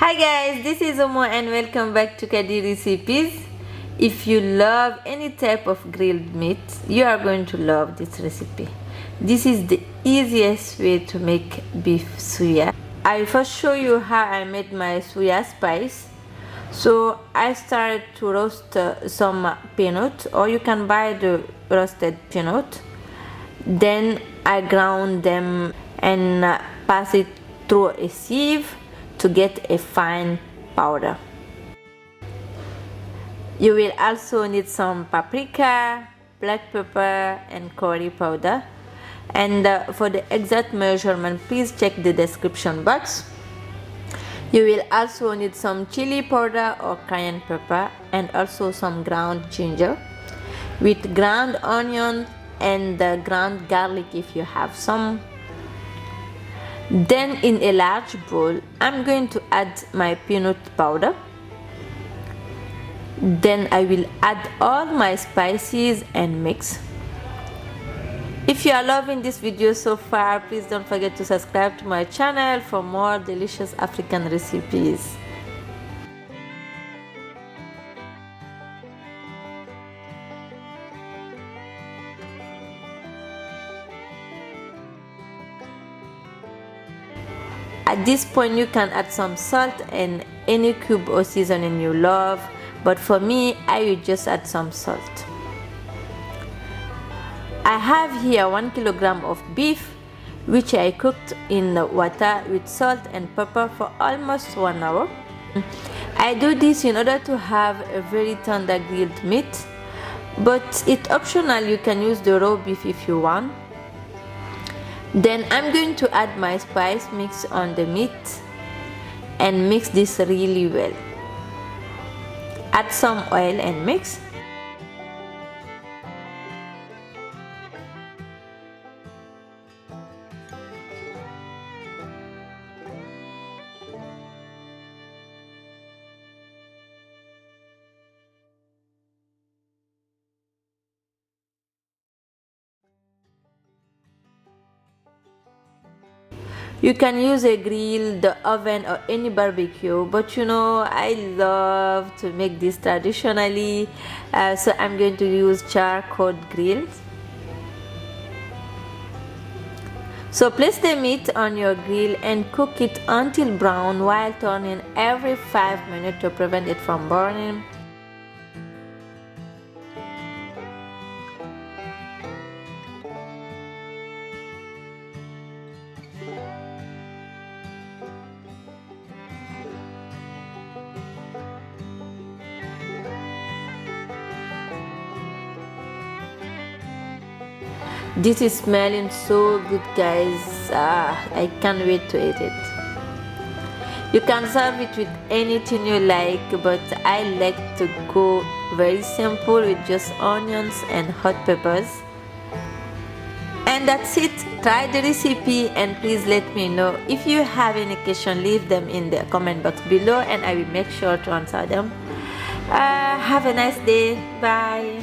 Hi guys, this is Omo and welcome back to Kadi Recipes. If you love any type of grilled meat, you are going to love this recipe. This is the easiest way to make beef suya. I will first show you how I made my Suya Spice. So I started to roast some peanut, or you can buy the roasted peanut. Then I ground them and pass it through a sieve to get a fine powder. You will also need some paprika, black pepper and curry powder, and for the exact measurement please check the description box. You will also need some chili powder or cayenne pepper and also some ground ginger with ground onion and ground garlic if you have some. Then in a large bowl I'm going to add my peanut powder. Then I will add all my spices and mix. If you are loving this video so far, please don't forget to subscribe to my channel for more delicious African recipes. At this point you can add some salt and any cube or seasoning you love, but for me I will just add some salt. I have here 1 kilogram of beef which I cooked in water with salt and pepper for almost 1 hour. I do this in order to have a very tender grilled meat, but it's optional, you can use the raw beef if you want. Then I'm going to add my spice mix on the meat and mix this really well. Add some oil and mix. You can use a grill, the oven or any barbecue, but you know I love to make this traditionally, so I'm going to use charcoal grills. So place the meat on your grill and cook it until brown while turning every 5 minutes to prevent it from burning. This is smelling so good guys, I can't wait to eat it. You can serve it with anything you like, but I like to go very simple with just onions and hot peppers. And that's it. Try the recipe and please let me know if you have any question. Leave them in the comment box below and I will make sure to answer them. Have a nice day. Bye.